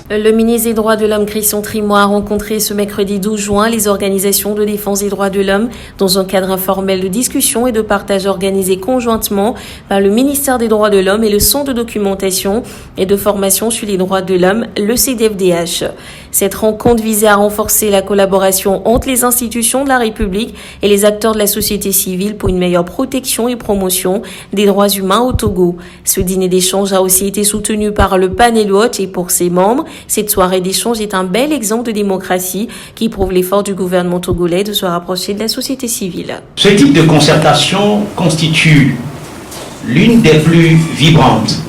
Le ministre des Droits de l'Homme, Christian Trimoy, a rencontré ce mercredi 12 juin les organisations de défense des droits de l'homme dans un cadre informel de discussion et de partage organisé conjointement par le ministère des Droits de l'Homme et le Centre de documentation et de formation sur les droits de l'homme, le CDFDH. Cette rencontre visait à renforcer la collaboration entre les institutions de la République et les acteurs de la société civile pour une meilleure protection et promotion des droits humains au Togo. Ce dîner d'échange a aussi été soutenu par le Panel Watch et pour ses membres, cette soirée d'échange est un bel exemple de démocratie qui prouve l'effort du gouvernement togolais de se rapprocher de la société civile. Ce type de concertation constitue l'une des plus vibrantes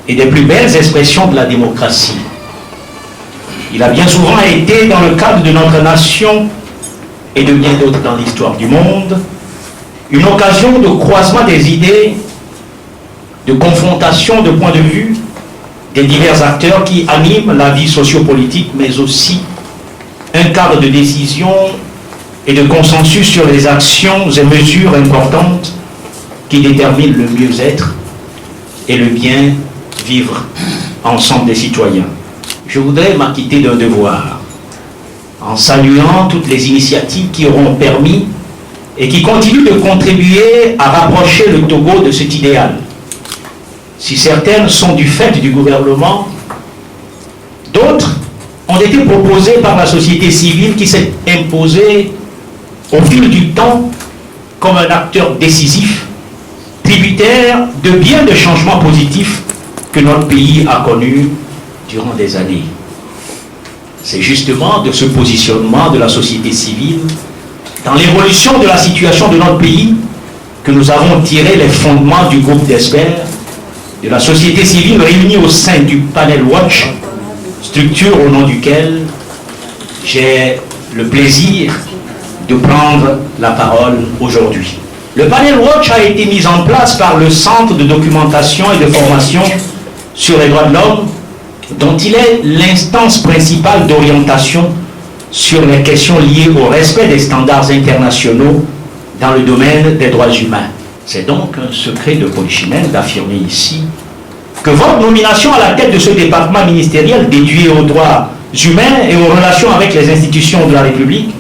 et des plus belles expressions de la démocratie. Il a bien souvent été, dans le cadre de notre nation et de bien d'autres dans l'histoire du monde, une occasion de croisement des idées, de confrontation de points de vue des divers acteurs qui animent la vie sociopolitique, mais aussi un cadre de décision et de consensus sur les actions et mesures importantes qui déterminent le mieux-être et le bien vivre ensemble des citoyens. Je voudrais m'acquitter d'un devoir en saluant toutes les initiatives qui auront permis et qui continuent de contribuer à rapprocher le Togo de cet idéal. Si certaines sont du fait du gouvernement, d'autres ont été proposées par la société civile qui s'est imposée au fil du temps comme un acteur décisif, tributaire de bien de changements positifs que notre pays a connus durant des années. C'est justement de ce positionnement de la société civile dans l'évolution de la situation de notre pays que nous avons tiré les fondements du groupe d'experts de la société civile réunie au sein du Panel Watch, structure au nom duquel j'ai le plaisir de prendre la parole aujourd'hui. Le Panel Watch a été mis en place par le Centre de documentation et de formation sur les droits de l'homme, dont il est l'instance principale d'orientation sur les questions liées au respect des standards internationaux dans le domaine des droits humains. C'est donc un secret de polichinelle d'affirmer ici que votre nomination à la tête de ce département ministériel dédié aux droits humains et aux relations avec les institutions de la République,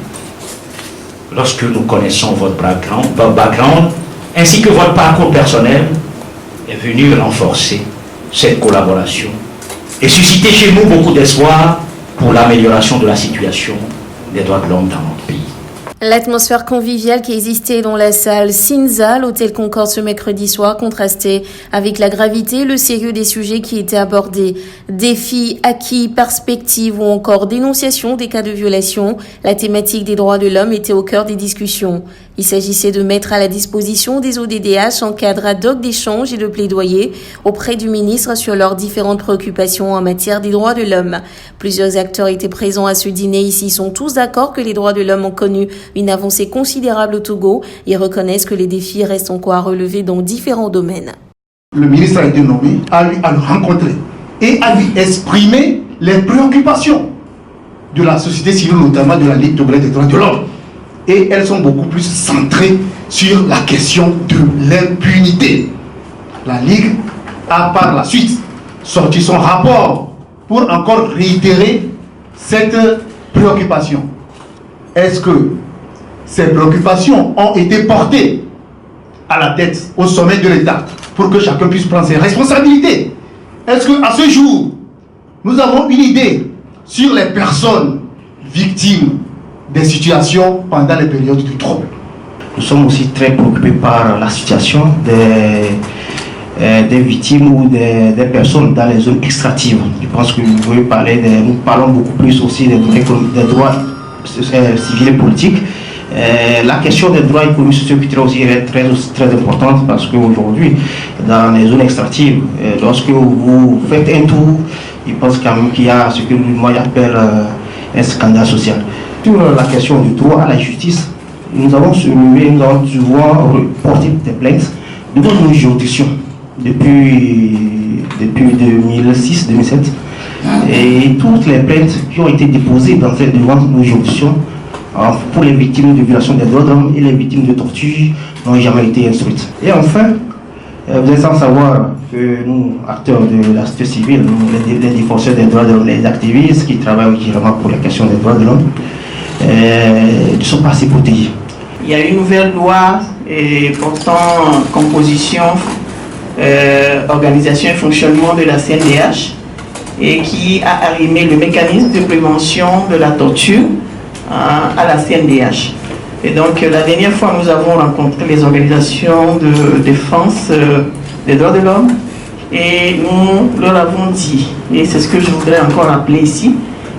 lorsque nous connaissons votre background ainsi que votre parcours personnel, est venu renforcer cette collaboration et susciter chez nous beaucoup d'espoir pour l'amélioration de la situation des droits de l'homme dans notre pays. L'atmosphère conviviale qui existait dans la salle Cinza, l'hôtel Concorde ce mercredi soir, contrastait avec la gravité et le sérieux des sujets qui étaient abordés. Défis, acquis, perspectives ou encore dénonciation des cas de violation, la thématique des droits de l'homme était au cœur des discussions. Il s'agissait de mettre à la disposition des ODDH un cadre ad hoc d'échange et de plaidoyer auprès du ministre sur leurs différentes préoccupations en matière des droits de l'homme. Plusieurs acteurs étaient présents à ce dîner. Ici sont tous d'accord que les droits de l'homme ont connu une avancée considérable au Togo et reconnaissent que les défis restent encore à relever dans différents domaines. Le ministre a été nommé, a eu à le rencontrer et à lui exprimer les préoccupations de la société civile, notamment de la Ligue togolaise des droits de l'homme. Et elles sont beaucoup plus centrées sur la question de l'impunité. La Ligue a par la suite sorti son rapport pour encore réitérer cette préoccupation. Est-ce que ces préoccupations ont été portées à la tête, au sommet de l'État, pour que chacun puisse prendre ses responsabilités? Est-ce qu'à ce jour, nous avons une idée sur les personnes victimes des situations pendant les périodes de trouble? Nous sommes aussi très préoccupés par la situation des victimes ou des personnes dans les zones extractives. Je pense que vous pouvez parler nous parlons beaucoup plus aussi des droits civils et politiques. La question des droits économiques et sociaux aussi est très importante parce qu'aujourd'hui, dans les zones extractives, lorsque vous faites un tour, je pense quand même qu'il y a ce que moi j'appelle un scandale social. Sur la question du droit à la justice, nous avons souvent porté des plaintes devant nos juridictions depuis 2006-2007. Et toutes les plaintes qui ont été déposées devant nos juridictions pour les victimes de violation des droits de l'homme et les victimes de torture n'ont jamais été instruites. Et enfin, Vous êtes sans savoir que nous, acteurs de la société civile, nous, les défenseurs des droits de l'homme, les activistes qui travaillent régulièrement pour la question des droits de l'homme, ne sont pas assez protégés. Il y a une nouvelle loi portant composition, organisation et fonctionnement de la CNDH et qui a arrimé le mécanisme de prévention de la torture à la CNDH. Et donc la dernière fois, nous avons rencontré les organisations de défense des droits de l'homme et nous leur avons dit, et c'est ce que je voudrais encore rappeler ici,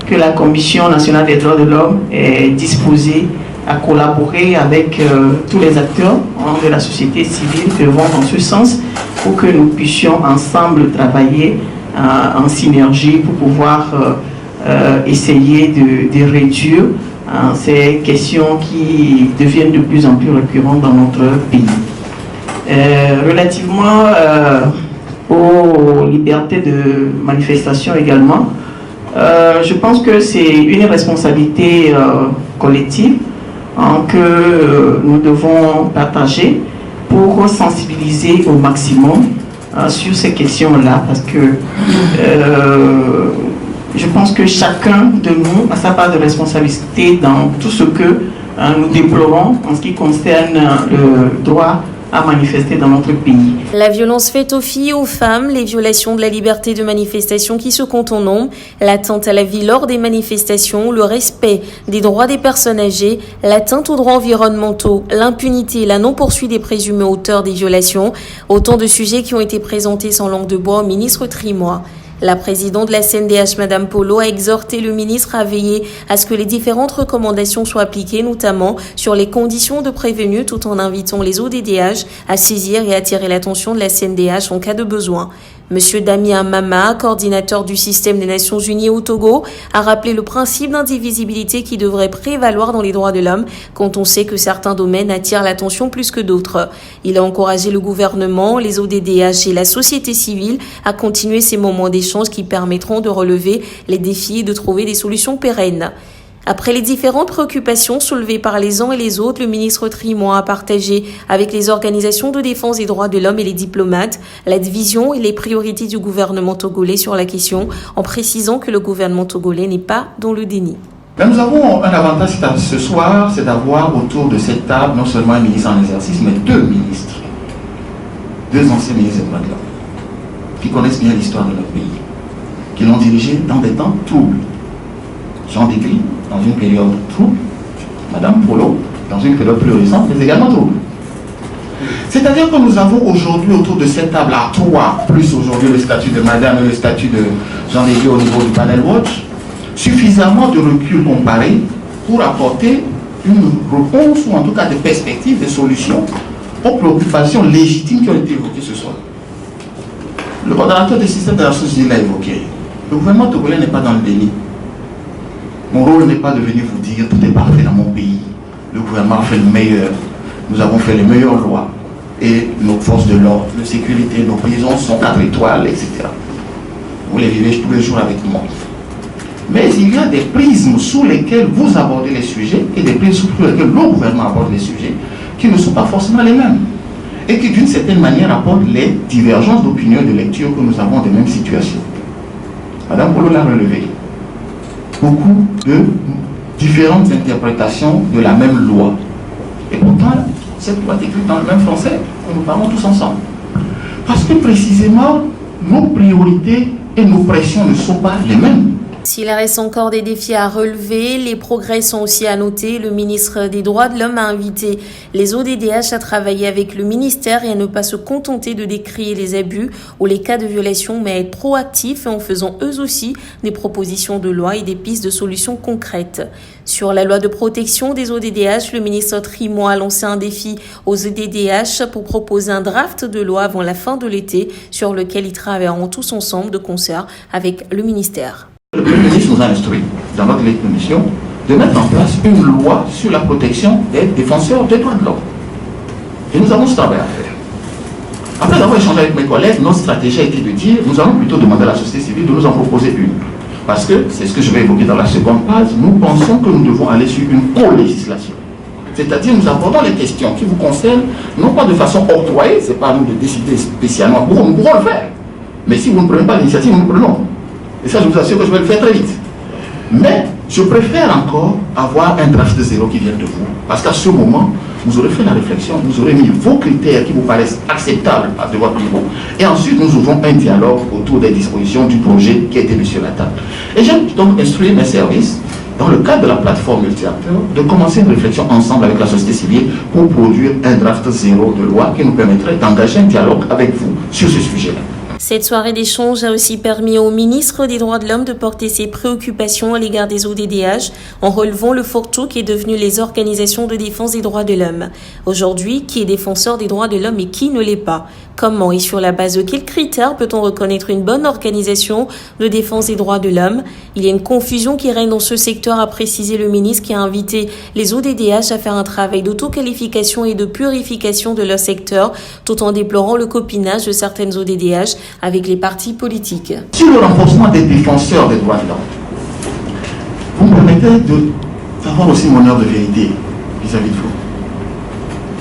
que la Commission nationale des droits de l'homme est disposée à collaborer avec tous les acteurs de la société civile qui vont dans ce sens pour que nous puissions ensemble travailler en synergie pour pouvoir essayer de réduire ces questions qui deviennent de plus en plus récurrentes dans notre pays. Relativement aux libertés de manifestation également, je pense que c'est une responsabilité collective que nous devons partager pour sensibiliser au maximum sur ces questions-là, parce que je pense que chacun de nous a sa part de responsabilité dans tout ce que nous déplorons en ce qui concerne le droit à manifester dans notre pays. La violence faite aux filles et aux femmes, les violations de la liberté de manifestation qui se comptent en nombre, l'atteinte à la vie lors des manifestations, le respect des droits des personnes âgées, l'atteinte aux droits environnementaux, l'impunité et la non-poursuite des présumés auteurs des violations, autant de sujets qui ont été présentés sans langue de bois au ministre Trimois. La présidente de la CNDH, Madame Polo, a exhorté le ministre à veiller à ce que les différentes recommandations soient appliquées, notamment sur les conditions de prévenus, tout en invitant les ODDH à saisir et attirer l'attention de la CNDH en cas de besoin. Monsieur Damien Mama, coordinateur du système des Nations Unies au Togo, a rappelé le principe d'indivisibilité qui devrait prévaloir dans les droits de l'homme quand on sait que certains domaines attirent l'attention plus que d'autres. Il a encouragé le gouvernement, les ODDH et la société civile à continuer ces moments d'échange qui permettront de relever les défis et de trouver des solutions pérennes. Après les différentes préoccupations soulevées par les uns et les autres, le ministre Trimois a partagé avec les organisations de défense des droits de l'homme et les diplomates la vision et les priorités du gouvernement togolais sur la question, en précisant que le gouvernement togolais n'est pas dans le déni. Mais nous avons un avantage ce soir, c'est d'avoir autour de cette table non seulement un ministre en exercice, mais deux ministres, deux anciens ministres des droits de l'homme, qui connaissent bien l'histoire de notre pays, qui l'ont dirigé dans des temps troubles. Jean Degris, dans une période trouble, Madame Polo, dans une période plus récente, mais également trouble. C'est-à-dire que nous avons aujourd'hui autour de cette table à trois, plus aujourd'hui le statut de Madame et le statut de Jean Degris au niveau du panel Watch, suffisamment de recul comparé pour apporter une réponse ou en tout cas des perspectives, des solutions aux préoccupations légitimes qui ont été évoquées ce soir. Le coordonnateur des systèmes de la société l'a évoqué. Le gouvernement togolais n'est pas dans le déni. Mon rôle n'est pas de venir vous dire tout est parfait dans mon pays. Le gouvernement a fait le meilleur. Nous avons fait les meilleures lois. Et nos forces de l'ordre, de sécurité, nos prisons sont 4 étoiles, etc. Vous les vivez tous les jours avec moi. Mais il y a des prismes sous lesquels vous abordez les sujets et des prismes sous lesquels le gouvernement aborde les sujets qui ne sont pas forcément les mêmes. Et qui d'une certaine manière apportent les divergences d'opinion et de lecture que nous avons des mêmes situations. Madame Polo l'a relevé. Beaucoup de différentes interprétations de la même loi. Et pourtant, cette loi est écrite dans le même français que nous parlons tous ensemble. Parce que précisément, nos priorités et nos pressions ne sont pas les mêmes. S'il reste encore des défis à relever, les progrès sont aussi à noter. Le ministre des Droits de l'Homme a invité les ODDH à travailler avec le ministère et à ne pas se contenter de décrire les abus ou les cas de violation, mais à être proactifs en faisant eux aussi des propositions de loi et des pistes de solutions concrètes. Sur la loi de protection des ODDH, le ministre Trimois a lancé un défi aux ODDH pour proposer un draft de loi avant la fin de l'été sur lequel ils travailleront tous ensemble de concert avec le ministère. Le Premier ministre nous a instruit, dans notre commission, de mettre en place une loi sur la protection des défenseurs des droits de l'homme. Et nous avons ce travail à faire. Après avoir échangé avec mes collègues, notre stratégie a été de dire, nous allons plutôt demander à la société civile de nous en proposer une. Parce que, c'est ce que je vais évoquer dans la seconde page, nous pensons que nous devons aller sur une co-législation. C'est-à-dire, nous abordons les questions qui vous concernent, non pas de façon octroyée, ce n'est pas à nous de décider spécialement. Nous pourrons le faire. Mais si vous ne prenez pas l'initiative, nous le prenons. Et ça, je vous assure que je vais le faire très vite. Mais je préfère encore avoir un draft de zéro qui vient de vous. Parce qu'à ce moment, vous aurez fait la réflexion, vous aurez mis vos critères qui vous paraissent acceptables de votre niveau. Et ensuite, nous ouvrons un dialogue autour des dispositions du projet qui a été mis sur la table. Et j'ai donc instruit mes services, dans le cadre de la plateforme multi-acteurs, de commencer une réflexion ensemble avec la société civile pour produire un draft zéro de loi qui nous permettrait d'engager un dialogue avec vous sur ce sujet-là. Cette soirée d'échange a aussi permis au ministre des Droits de l'Homme de porter ses préoccupations à l'égard des ODDH en relevant le fourre-tout qui est devenu les organisations de défense des droits de l'homme. Aujourd'hui, qui est défenseur des droits de l'homme et qui ne l'est pas? Comment et sur la base de quels critères peut-on reconnaître une bonne organisation de défense des droits de l'homme? Il y a une confusion qui règne dans ce secteur, a précisé le ministre, qui a invité les ODDH à faire un travail d'auto-qualification et de purification de leur secteur, tout en déplorant le copinage de certaines ODDH avec les partis politiques. Sur le renforcement des défenseurs des droits de l'homme, vous me permettez d'avoir aussi mon heure de vérité vis-à-vis de vous.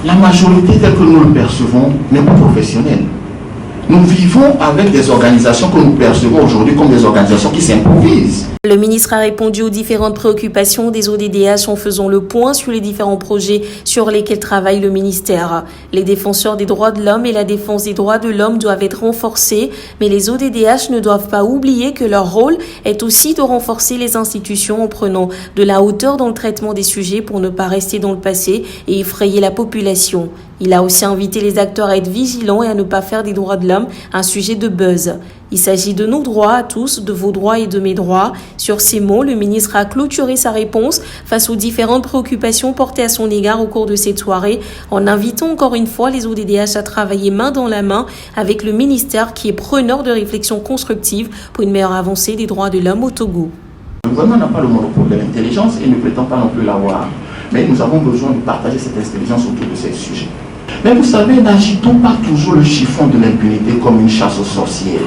La majorité telle que nous le percevons n'est pas professionnelle. Nous vivons avec des organisations que nous percevons aujourd'hui comme des organisations qui s'improvisent. Le ministre a répondu aux différentes préoccupations des ODDH en faisant le point sur les différents projets sur lesquels travaille le ministère. Les défenseurs des droits de l'homme et la défense des droits de l'homme doivent être renforcés, mais les ODDH ne doivent pas oublier que leur rôle est aussi de renforcer les institutions en prenant de la hauteur dans le traitement des sujets pour ne pas rester dans le passé et effrayer la population. Il a aussi invité les acteurs à être vigilants et à ne pas faire des droits de l'homme un sujet de buzz. Il s'agit de nos droits à tous, de vos droits et de mes droits. Sur ces mots, le ministre a clôturé sa réponse face aux différentes préoccupations portées à son égard au cours de cette soirée, en invitant encore une fois les ODDH à travailler main dans la main avec le ministère qui est preneur de réflexions constructives pour une meilleure avancée des droits de l'homme au Togo. Le gouvernement n'a pas le monopole de l'intelligence et ne prétend pas non plus l'avoir. Mais nous avons besoin de partager cette intelligence autour de ces sujets. Mais vous savez, n'agitons pas toujours le chiffon de l'impunité comme une chasse aux sorcières.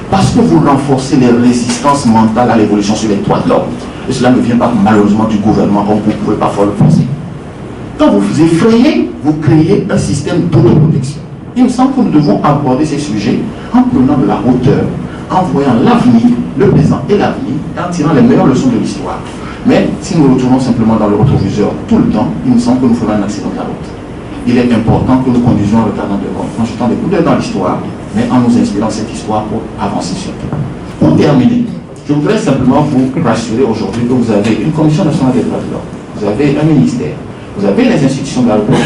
Parce que vous renforcez les résistances mentales à l'évolution sur les droits de l'homme. Et cela ne vient pas malheureusement du gouvernement comme vous ne pouvez parfois le penser. Quand vous vous effrayez, vous créez un système d'autoprotection. Il me semble que nous devons aborder ces sujets en prenant de la hauteur, en voyant l'avenir, le présent et l'avenir, et en tirant les meilleures leçons de l'histoire. Mais si nous retournons simplement dans le rétroviseur tout le temps, il me semble que nous ferons un accident de la route. Il est important que nous conduisions le cadre de compte en jetant des coups d'œil dans l'histoire, mais en nous inspirant de cette histoire pour avancer sur tout. Pour terminer, je voudrais simplement vous rassurer aujourd'hui que vous avez une Commission nationale des droits de l'homme, vous avez un ministère, vous avez les institutions de la République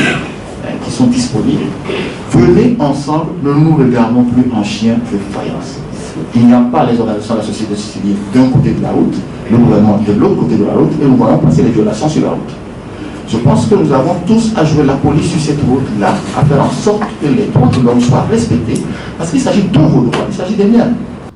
qui sont disponibles. Venez ensemble, ne nous regardons plus en chien de faïence. Il n'y a pas les organisations de la société civile d'un côté de la route, le gouvernement de l'autre côté de la route, et nous voyons passer les violations sur la route. Je pense que nous avons tous à jouer la police sur cette route-là, à faire en sorte que les droits de l'homme soient respectés, parce qu'il s'agit de vos droits, il s'agit des miens.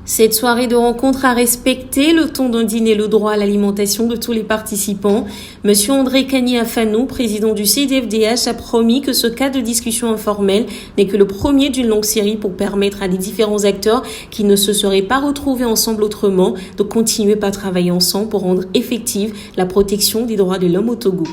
Cette soirée de rencontre a respecté le temps d'un dîner, le droit à l'alimentation de tous les participants. Monsieur André Kani-Afanou, président du CDFDH, a promis que ce cas de discussion informelle n'est que le premier d'une longue série pour permettre à les différents acteurs qui ne se seraient pas retrouvés ensemble autrement de continuer par travailler ensemble pour rendre effective la protection des droits de l'homme au Togo.